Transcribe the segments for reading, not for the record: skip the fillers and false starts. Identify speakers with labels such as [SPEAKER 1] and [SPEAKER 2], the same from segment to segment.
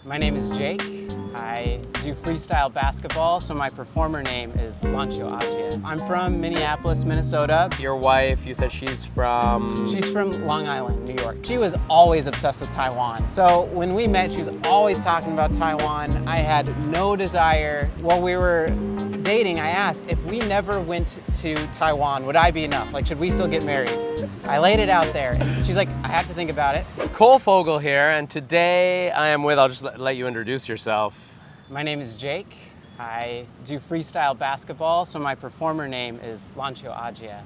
[SPEAKER 1] My name is Jake. I do freestyle basketball, so my performer name is Lancho. I'm from Minneapolis, Minnesota.
[SPEAKER 2] Your wife, you said she's from?
[SPEAKER 1] She's from Long Island, New York. She was always obsessed with Taiwan. So when we met, she was always talking about Taiwan. I had no desire. While we were dating, I asked, if we never went to Taiwan, would I be enough? Like, should we still get married? I laid it out there. She's like, I have to think about it.
[SPEAKER 2] Cole Fogel here, and today I am with, I'll just let you introduce yourself.
[SPEAKER 1] My name is Jake. I do freestyle basketball, so my performer name is Lancho Ajia.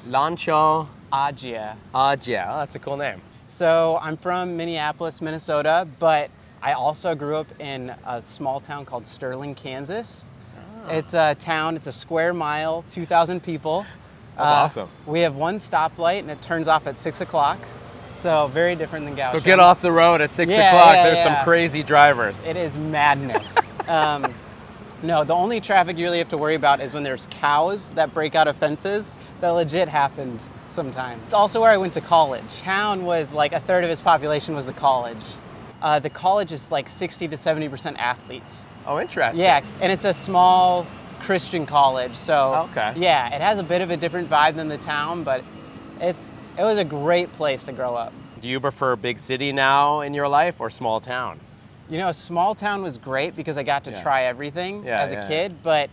[SPEAKER 2] Lancho
[SPEAKER 1] Ajia.
[SPEAKER 2] Ajia. Oh, that's a cool name.
[SPEAKER 1] So I'm from Minneapolis, Minnesota, but I also grew up in a small town called Sterling, Kansas. Oh. It's a town, it's a square mile, 2,000 people.
[SPEAKER 2] That's awesome.
[SPEAKER 1] We have one stoplight and it turns off at 6 o'clock. So very different than Kaohsiung.
[SPEAKER 2] So get off the road at 6 o'clock. There's some crazy drivers.
[SPEAKER 1] It is madness. No, the only traffic you really have to worry about is when there's cows that break out of fences. That legit happened sometimes. It's also where I went to college. Town was like a third of its population was the college. The college is like 60 to 70% athletes.
[SPEAKER 2] Oh, interesting.
[SPEAKER 1] Yeah, and it's a small Christian college, so
[SPEAKER 2] okay.
[SPEAKER 1] Yeah, it has a bit of a different vibe than the town, but it was a great place to grow up.
[SPEAKER 2] Do you prefer big city now in your life or small town?
[SPEAKER 1] You know, small town was great because I got to try everything as a kid, but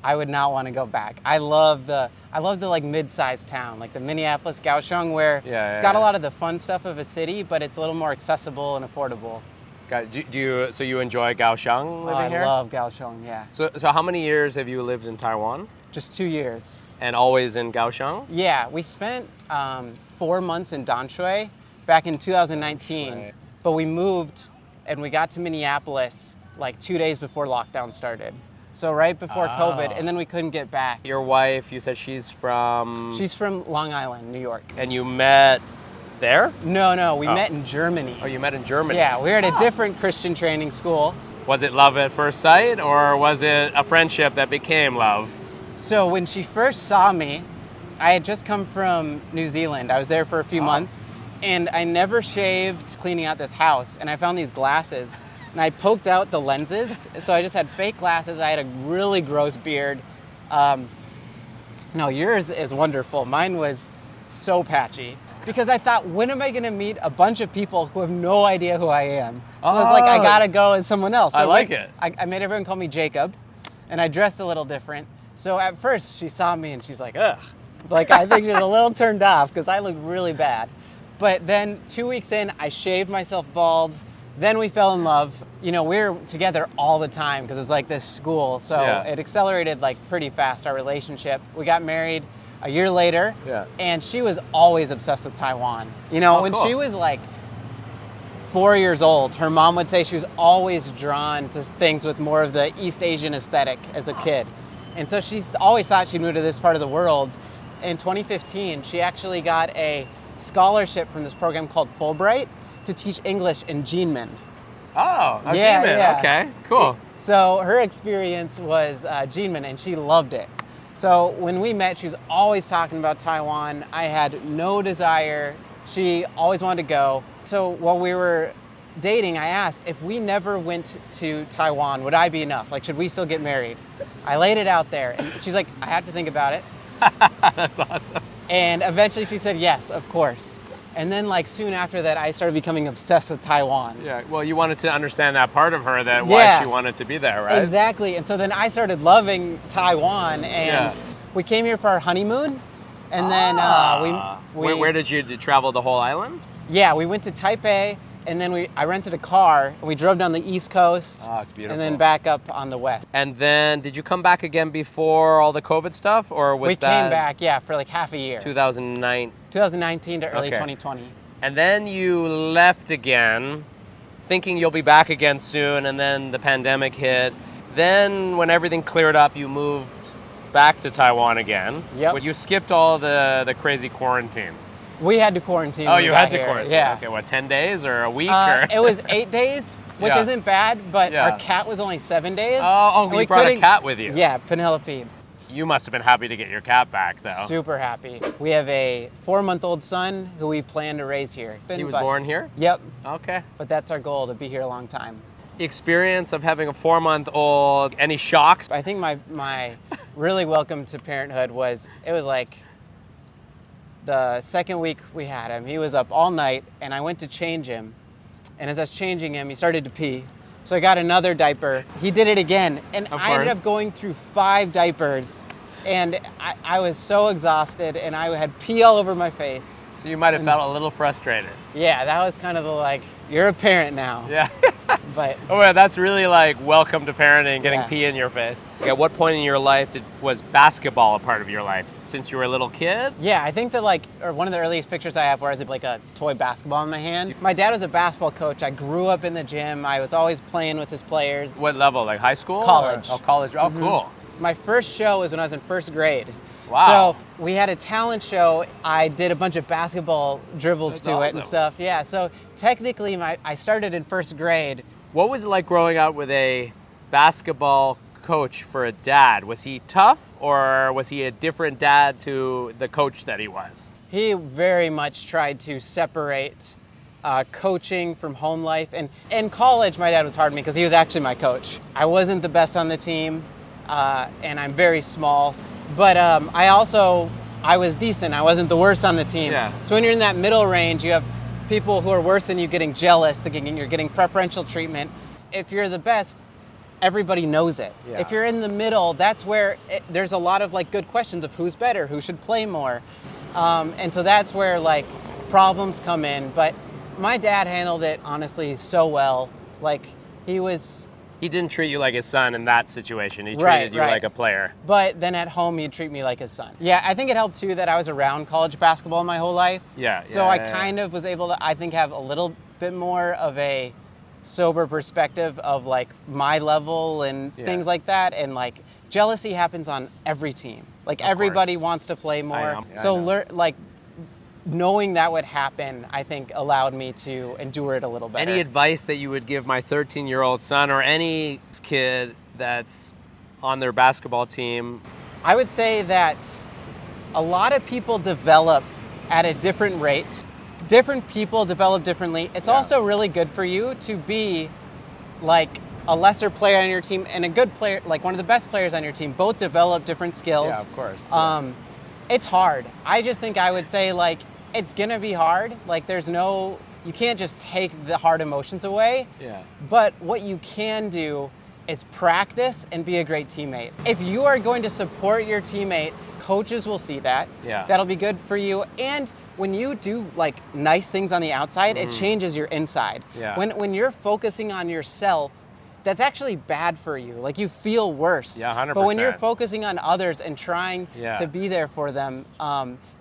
[SPEAKER 1] I would not want to go back. I love the like mid-sized town, like the Minneapolis, Kaohsiung, where it's got a lot of the fun stuff of a city, but it's a little more accessible and affordable.
[SPEAKER 2] So you enjoy Kaohsiung living here?
[SPEAKER 1] I love Kaohsiung, yeah.
[SPEAKER 2] So how many years have you lived in Taiwan?
[SPEAKER 1] Just 2 years.
[SPEAKER 2] And always in Kaohsiung?
[SPEAKER 1] Yeah, we spent 4 months in Danshui back in 2019,
[SPEAKER 2] right.
[SPEAKER 1] But we moved and we got to Minneapolis like 2 days before lockdown started. So right before COVID, and then we couldn't get back.
[SPEAKER 2] Your wife, you said she's from?
[SPEAKER 1] She's from Long Island, New York.
[SPEAKER 2] And you met there?
[SPEAKER 1] No, we met in Germany.
[SPEAKER 2] Oh, you met in Germany?
[SPEAKER 1] Yeah, we were at a different Christian training school.
[SPEAKER 2] Was it love at first sight, or was it a friendship that became love?
[SPEAKER 1] So when she first saw me, I had just come from New Zealand. I was there for a few months, and I never shaved cleaning out this house, and I found these glasses, and I poked out the lenses, so I just had fake glasses. I had a really gross beard. No, yours is wonderful. Mine was so patchy. Because I thought, when am I going to meet a bunch of people who have no idea who I am? So it's like, I got to go as someone else. So
[SPEAKER 2] I like it.
[SPEAKER 1] I made everyone call me Jacob, and I dressed a little different. So at first, she saw me, and she's like, ugh. Like, I think she was a little turned off, because I looked really bad. But then 2 weeks in, I shaved myself bald. Then we fell in love. You know, we were together all the time, because it was like this school. So it accelerated like pretty fast, our relationship. We got married a year later, and she was always obsessed with Taiwan. You know, when she was like 4 years old, her mom would say she was always drawn to things with more of the East Asian aesthetic as a kid. And so she always thought she'd move to this part of the world. In 2015, she actually got a scholarship from this program called Fulbright to teach English in Jinmen.
[SPEAKER 2] Oh, Jinmen, okay, cool.
[SPEAKER 1] So her experience was Jinmen, and she loved it. So when we met, she was always talking about Taiwan. I had no desire. She always wanted to go. So while we were dating, I asked, if we never went to Taiwan, would I be enough? Like, should we still get married? I laid it out there. And she's like, I have to think about it.
[SPEAKER 2] That's awesome.
[SPEAKER 1] And eventually she said, yes, of course. And then like soon after that, I started becoming obsessed with Taiwan.
[SPEAKER 2] Yeah, well, you wanted to understand that part of her, that why she wanted to be there, right?
[SPEAKER 1] Exactly. And so then I started loving Taiwan, and we came here for our honeymoon. And then
[SPEAKER 2] where did you travel the whole island?
[SPEAKER 1] Yeah, we went to Taipei, and then I rented a car, and we drove down the East Coast.
[SPEAKER 2] Oh, it's beautiful.
[SPEAKER 1] And then back up on the West.
[SPEAKER 2] And then, did you come back again before all the COVID stuff, or was that?
[SPEAKER 1] We came back, yeah, for like half a year. 2019 to early 2020.
[SPEAKER 2] And then you left again, thinking you'll be back again soon, and then the pandemic hit. Then, when everything cleared up, you moved back to Taiwan again.
[SPEAKER 1] Yep.
[SPEAKER 2] But you skipped all the crazy quarantine.
[SPEAKER 1] We had to quarantine.
[SPEAKER 2] Oh, you had to quarantine?
[SPEAKER 1] Yeah.
[SPEAKER 2] Okay, what, 10 days or a week?
[SPEAKER 1] It was 8 days, which isn't bad, but our cat was only 7 days.
[SPEAKER 2] Oh, you brought a cat with you?
[SPEAKER 1] Yeah, Penelope.
[SPEAKER 2] You must have been happy to get your cat back, though.
[SPEAKER 1] Super happy. We have a 4-month-old son who we plan to raise here.
[SPEAKER 2] He was born here?
[SPEAKER 1] Yep.
[SPEAKER 2] Okay.
[SPEAKER 1] But that's our goal, to be here a long time.
[SPEAKER 2] experience of having a 4-month-old? Any shocks?
[SPEAKER 1] I think my really welcome to parenthood was, it was like the second week we had him. He was up all night, and I went to change him. And as I was changing him, he started to pee. So I got another diaper. He did it again, and I ended up going through 5 diapers. And I was so exhausted, and I had pee all over my face.
[SPEAKER 2] So you might have felt a little frustrated.
[SPEAKER 1] Yeah, that was kind of the like, you're a parent now.
[SPEAKER 2] Yeah.
[SPEAKER 1] But
[SPEAKER 2] oh yeah, that's really like welcome to parenting, getting
[SPEAKER 1] Yeah.
[SPEAKER 2] pee in your face. At what point in your life was basketball a part of your life? Since you were a little kid?
[SPEAKER 1] yeah, I think that one of the earliest pictures I have where I was like a toy basketball in my hand. My dad was a basketball coach. I grew up in the gym. I was always playing with his players.
[SPEAKER 2] What level? Like high school?
[SPEAKER 1] College.
[SPEAKER 2] Oh, college. Oh, cool.
[SPEAKER 1] My first show was when I was in first grade.
[SPEAKER 2] Wow.
[SPEAKER 1] So we had a talent show. I did a bunch of basketball dribbles to it and stuff. Yeah, so technically I started in first grade.
[SPEAKER 2] What was it like growing up with a basketball coach for a dad? Was he tough, or was he a different dad to the coach that he was?
[SPEAKER 1] He very much tried to separate coaching from home life. And in college, my dad was hard on me because he was actually my coach. I wasn't the best on the team, and I'm very small. But I was decent. I wasn't the worst on the team.
[SPEAKER 2] Yeah.
[SPEAKER 1] So when you're in that middle range, you have people who are worse than you getting jealous, thinking you're getting preferential treatment. If you're the best, everybody knows it.
[SPEAKER 2] Yeah.
[SPEAKER 1] If you're in the middle, that's where there's a lot of like good questions of who's better, who should play more. And so that's where like problems come in. But my dad handled it honestly so well. Like
[SPEAKER 2] He didn't treat you like his son in that situation. He treated
[SPEAKER 1] Right,
[SPEAKER 2] you
[SPEAKER 1] right.
[SPEAKER 2] like a player.
[SPEAKER 1] But then at home, he'd treat me like his son. Yeah, I think it helped too that I was around college basketball my whole life.
[SPEAKER 2] Yeah.
[SPEAKER 1] So I kind of was able to, I think, have a little bit more of a sober perspective of like my level and things like that. And like jealousy happens on every team. Like everybody
[SPEAKER 2] course.
[SPEAKER 1] wants to play more.
[SPEAKER 2] I know.
[SPEAKER 1] Knowing that would happen, I think allowed me to endure it a little better.
[SPEAKER 2] Any advice that you would give my 13-year-old son or any kid that's on their basketball team?
[SPEAKER 1] I would say that a lot of people develop at a different rate. Different people develop differently. It's also really good for you to be like a lesser player on your team and a good player, like one of the best players on your team. Both develop different skills.
[SPEAKER 2] Yeah, of course.
[SPEAKER 1] It's hard. I just think I would say like, it's gonna be hard. Like you can't just take the hard emotions away.
[SPEAKER 2] Yeah.
[SPEAKER 1] But what you can do is practice and be a great teammate. If you are going to support your teammates, coaches will see that.
[SPEAKER 2] Yeah.
[SPEAKER 1] That'll be good for you. And when you do like nice things on the outside, it changes your inside.
[SPEAKER 2] Yeah.
[SPEAKER 1] When you're focusing on yourself, that's actually bad for you. Like you feel worse.
[SPEAKER 2] Yeah, 100%.
[SPEAKER 1] But when you're focusing on others and trying to be there for them,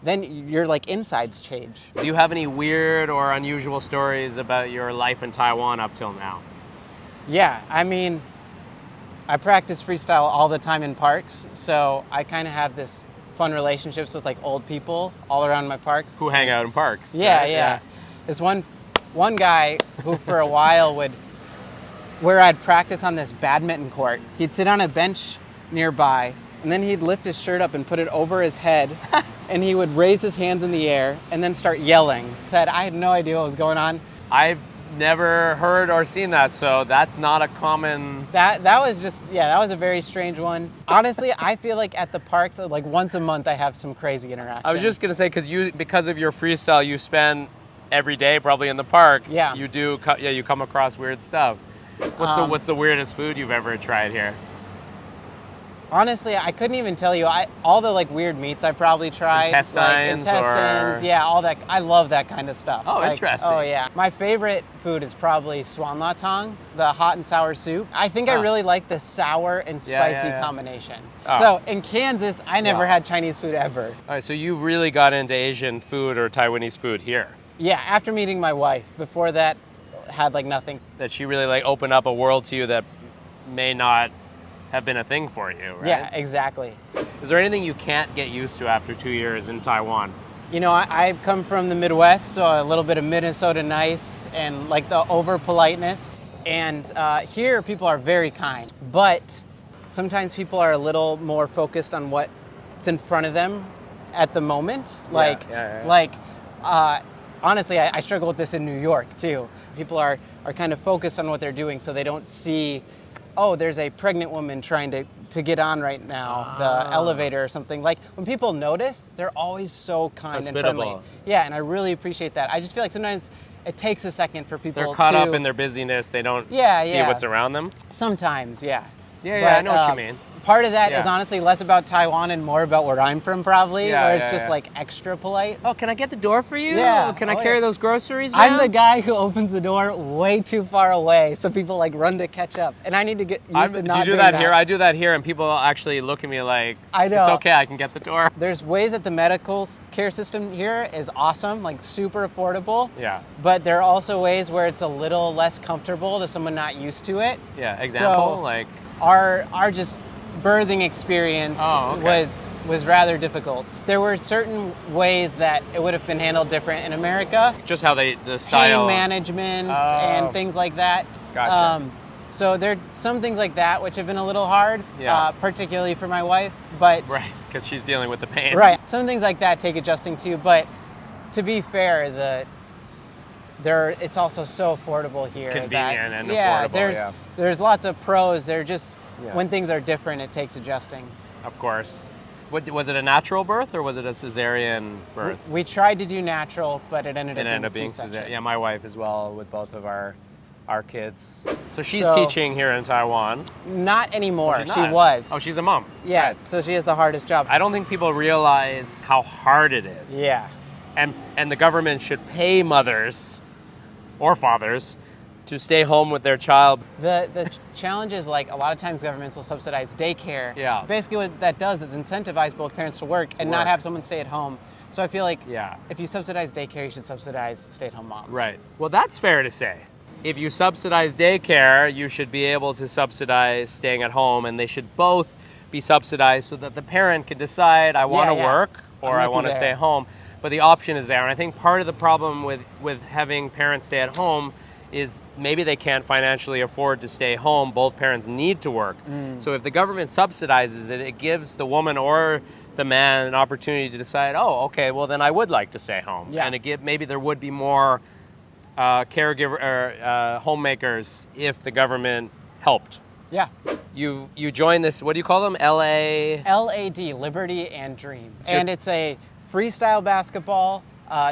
[SPEAKER 1] then your like insides change.
[SPEAKER 2] Do you have any weird or unusual stories about your life in Taiwan up till now?
[SPEAKER 1] Yeah, I mean, I practice freestyle all the time in parks, so I kind of have this fun relationships with like old people all around my parks.
[SPEAKER 2] Who hang out in parks.
[SPEAKER 1] Yeah,
[SPEAKER 2] right?
[SPEAKER 1] yeah. There's one guy who for a while where I'd practice on this badminton court, he'd sit on a bench nearby, and then he'd lift his shirt up and put it over his head, and he would raise his hands in the air and then start yelling. I had no idea what was going on.
[SPEAKER 2] I've never heard or seen that, so that's not a common...
[SPEAKER 1] That was a very strange one. Honestly, I feel like at the parks, like once a month, I have some crazy interaction.
[SPEAKER 2] I was just gonna say, because of your freestyle, you spend every day probably in the park.
[SPEAKER 1] Yeah.
[SPEAKER 2] You come across weird stuff. What's the weirdest food you've ever tried here?
[SPEAKER 1] Honestly, I couldn't even tell you. All the like weird meats I probably tried.
[SPEAKER 2] Intestines or...
[SPEAKER 1] yeah, all that. I love that kind of stuff.
[SPEAKER 2] Oh, interesting.
[SPEAKER 1] Oh yeah. My favorite food is probably swan la tong, the hot and sour soup. I think I really like the sour and spicy combination.
[SPEAKER 2] Oh.
[SPEAKER 1] So in Kansas, I never had Chinese food ever.
[SPEAKER 2] All right, so you really got into Asian food or Taiwanese food here.
[SPEAKER 1] Yeah, after meeting my wife. Before that, had like nothing.
[SPEAKER 2] That she really like opened up a world to you that may not have been a thing for you, right?
[SPEAKER 1] Yeah, exactly.
[SPEAKER 2] Is there anything you can't get used to after 2 years in Taiwan?
[SPEAKER 1] You know, I've come from the Midwest, so a little bit of Minnesota nice and like the over politeness. And here people are very kind, but sometimes people are a little more focused on what's in front of them at the moment. Honestly, I struggle with this in New York too. People are are kind of focused on what they're doing so they don't see, oh, there's a pregnant woman trying to get on right now, the elevator or something. Like when people notice, they're always so kind and friendly. Yeah, and I really appreciate that. I just feel like sometimes it takes a second for people
[SPEAKER 2] They're caught up in their busyness. They don't see what's around them.
[SPEAKER 1] Sometimes, yeah.
[SPEAKER 2] Yeah, I know what you mean.
[SPEAKER 1] Part of that is honestly less about Taiwan and more about where I'm from, probably, where it's just like extra polite.
[SPEAKER 2] Oh, can I get the door for you?
[SPEAKER 1] Yeah.
[SPEAKER 2] Can I carry those groceries, man?
[SPEAKER 1] I'm the guy who opens the door way too far away, so people like run to catch up, and I need to get used to not doing that.
[SPEAKER 2] Do you do that here? I do that here, and people actually look at me like,
[SPEAKER 1] I know.
[SPEAKER 2] It's okay, I can get the door.
[SPEAKER 1] There's ways that the medical care system here is awesome, like super affordable.
[SPEAKER 2] Yeah.
[SPEAKER 1] But there are also ways where it's a little less comfortable to someone not used to it.
[SPEAKER 2] Yeah, example,
[SPEAKER 1] so
[SPEAKER 2] like?
[SPEAKER 1] Our just birthing experience was rather difficult. There were certain ways that it would have been handled different in America.
[SPEAKER 2] Just how the style.
[SPEAKER 1] Pain management and things like that.
[SPEAKER 2] Gotcha.
[SPEAKER 1] So there's some things like that which have been a little hard, particularly for my wife. But
[SPEAKER 2] right, because she's dealing with the pain.
[SPEAKER 1] Right. Some things like that take adjusting to. But to be fair, it's also so affordable here.
[SPEAKER 2] It's convenient and affordable.
[SPEAKER 1] There's lots of pros. They're just when things are different, it takes adjusting.
[SPEAKER 2] Of course. Was it a natural birth or was it a cesarean birth?
[SPEAKER 1] We tried to do natural, but it ended up being
[SPEAKER 2] cesarean. Yeah, my wife as well with both of our kids. So she's teaching here in Taiwan.
[SPEAKER 1] Not anymore.
[SPEAKER 2] She
[SPEAKER 1] was.
[SPEAKER 2] Oh, she's a mom.
[SPEAKER 1] Yeah.
[SPEAKER 2] Right.
[SPEAKER 1] So she has the hardest job.
[SPEAKER 2] I don't think people realize how hard it is.
[SPEAKER 1] Yeah.
[SPEAKER 2] And the government should pay mothers or fathers to stay home with their child.
[SPEAKER 1] The challenge is like a lot of times governments will subsidize daycare.
[SPEAKER 2] Yeah.
[SPEAKER 1] Basically what that does is incentivize both parents to work and not have someone stay at home. So I feel like if you subsidize daycare, you should subsidize stay-at-home moms.
[SPEAKER 2] Right. Well, that's fair to say. If you subsidize daycare, you should be able to subsidize staying at home, and they should both be subsidized so that the parent can decide, I want to work or I want to stay home. But the option is there. And I think part of the problem with having parents stay at home is maybe they can't financially afford to stay home. Both parents need to work. So if the government subsidizes it, it gives the woman or the man an opportunity to decide, oh, okay, well then I would like to stay home. Yeah. And maybe there would be more caregiver or homemakers if the government helped.
[SPEAKER 1] Yeah.
[SPEAKER 2] You joined this, what do you call them?
[SPEAKER 1] LAD, Liberty and Dream. And it's a freestyle basketball,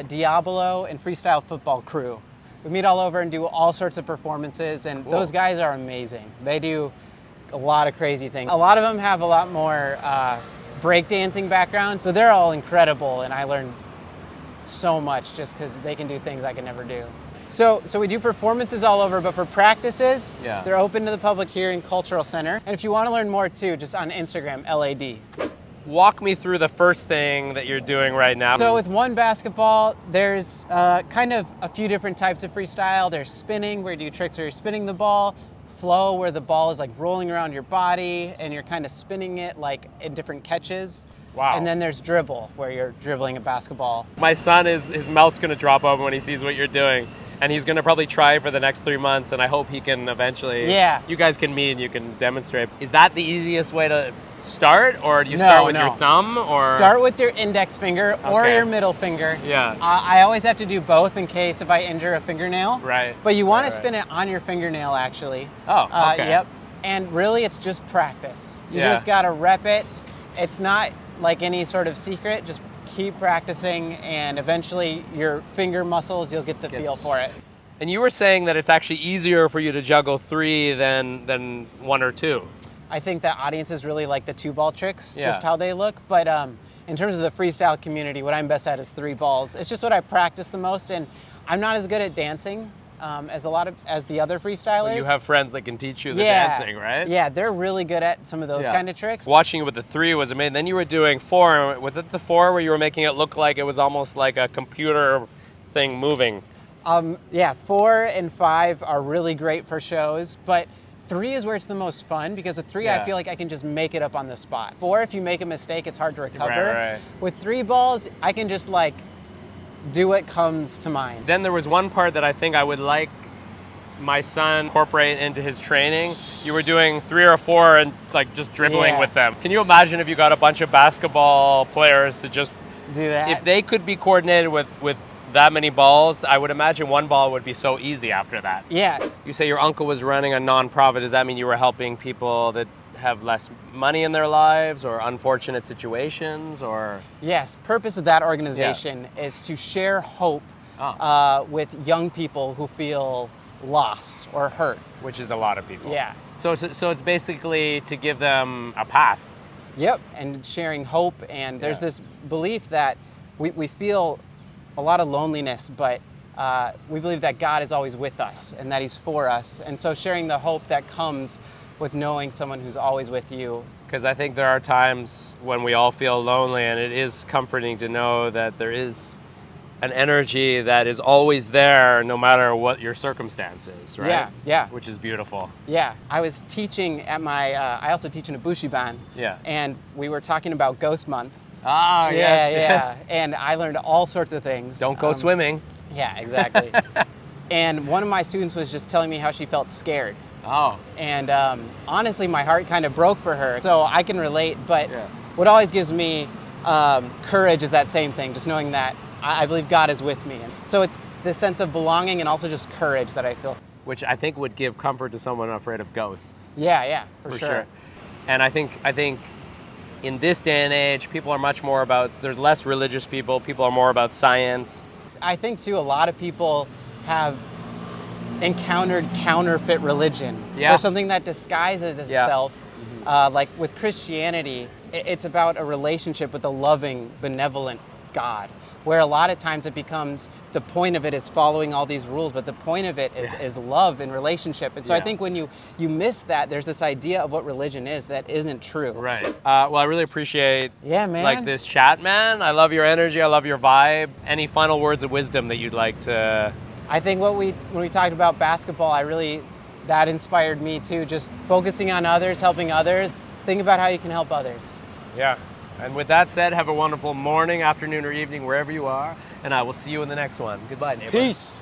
[SPEAKER 1] Diablo, and freestyle football crew. We meet all over and do all sorts of performances, and those guys are amazing. They do a lot of crazy things. A lot of them have a lot more breakdancing background, so they're all incredible, and I learned so much just because they can do things I can never do. So we do performances all over, but for practices, they're open to the public here in Cultural Center. And if you want to learn more too, just on Instagram, LAD.
[SPEAKER 2] Walk me through the first thing that you're doing right now.
[SPEAKER 1] So with one basketball, there's kind of a few different types of freestyle. There's spinning, where you do tricks where you're spinning the ball. Flow, where the ball is like rolling around your body and you're kind of spinning it like in different catches.
[SPEAKER 2] Wow.
[SPEAKER 1] And then there's dribble, where you're dribbling a basketball.
[SPEAKER 2] My son, his mouth's gonna drop open when he sees what you're doing. And he's gonna probably try for the next 3 months, and I hope he can eventually, you guys can meet and you can demonstrate. Is that the easiest way to start, or do you start with your thumb? Or
[SPEAKER 1] start with your index finger or your middle finger.
[SPEAKER 2] Yeah.
[SPEAKER 1] I always have to do both in case if I injure a fingernail.
[SPEAKER 2] Right.
[SPEAKER 1] But you want to spin it on your fingernail, actually.
[SPEAKER 2] Oh, okay.
[SPEAKER 1] Yep. And really, it's just practice. You just gotta rep it. It's not like any sort of secret. Just keep practicing, and eventually your finger muscles, you'll get the feel for it.
[SPEAKER 2] And you were saying that it's actually easier for you to juggle 3 than 1 or 2.
[SPEAKER 1] I think that audiences really like the 2-ball tricks, just how they look. But in terms of the freestyle community, what I'm best at is 3 balls. It's just what I practice the most, and I'm not as good at dancing as the other freestylers.
[SPEAKER 2] Well, you have friends that can teach you the dancing, right?
[SPEAKER 1] Yeah, they're really good at some of those kind of tricks.
[SPEAKER 2] Watching you with the 3 was amazing. Then you were doing 4. Was it the 4 where you were making it look like it was almost like a computer thing moving?
[SPEAKER 1] 4 and 5 are really great for shows, but 3 is where it's the most fun, because with 3, I feel like I can just make it up on the spot. 4, if you make a mistake, it's hard to recover.
[SPEAKER 2] Right.
[SPEAKER 1] With 3 balls, I can just like do what comes to mind.
[SPEAKER 2] Then there was one part that I think I would like my son incorporate into his training. You were doing 3 or 4 and like just dribbling with them. Can you imagine if you got a bunch of basketball players to just
[SPEAKER 1] do that?
[SPEAKER 2] If they could be coordinated with that many balls, I would imagine one ball would be so easy after that.
[SPEAKER 1] Yeah.
[SPEAKER 2] You say your uncle was running a nonprofit. Does that mean you were helping people that have less money in their lives or unfortunate situations, or?
[SPEAKER 1] Yes. Purpose of that organization is to share hope with young people who feel lost or hurt.
[SPEAKER 2] Which is a lot of people.
[SPEAKER 1] Yeah.
[SPEAKER 2] So it's basically to give them a path.
[SPEAKER 1] Yep. And sharing hope. And there's this belief that we feel a lot of loneliness, but we believe that God is always with us and that He's for us. And so sharing the hope that comes with knowing someone who's always with you.
[SPEAKER 2] Because I think there are times when we all feel lonely, and it is comforting to know that there is an energy that is always there no matter what your circumstances, right?
[SPEAKER 1] Yeah, yeah.
[SPEAKER 2] Which is beautiful.
[SPEAKER 1] Yeah, I was teaching at my, I also teach in a bushiban.
[SPEAKER 2] Yeah.
[SPEAKER 1] And we were talking about Ghost Month.
[SPEAKER 2] Ah, yes.
[SPEAKER 1] And I learned all sorts of things.
[SPEAKER 2] Don't go swimming.
[SPEAKER 1] Yeah, exactly. And one of my students was just telling me how she felt scared.
[SPEAKER 2] Oh.
[SPEAKER 1] And honestly, my heart kind of broke for her. So I can relate, but what always gives me courage is that same thing, just knowing that I believe God is with me. And so it's this sense of belonging and also just courage that I feel.
[SPEAKER 2] Which I think would give comfort to someone afraid of ghosts.
[SPEAKER 1] Yeah, for sure.
[SPEAKER 2] And I think in this day and age, people are much more about, there's less religious people are more about science.
[SPEAKER 1] I think too, a lot of people have encountered counterfeit religion or something that disguises itself. Like with Christianity, it's about a relationship with a loving, benevolent God, where a lot of times it becomes, the point of it is following all these rules, but the point of it is love and relationship. And so I think when you miss that, there's this idea of what religion is that isn't true.
[SPEAKER 2] Right. Well, I really appreciate
[SPEAKER 1] man.
[SPEAKER 2] this chat, man. I love your energy. I love your vibe. Any final words of wisdom that you'd like to?
[SPEAKER 1] I think when we talked about basketball, that inspired me too. Just focusing on others, helping others. Think about how you can help others.
[SPEAKER 2] Yeah. And with that said, have a wonderful morning, afternoon, or evening, wherever you are. And I will see you in the next one. Goodbye, neighbor.
[SPEAKER 1] Peace.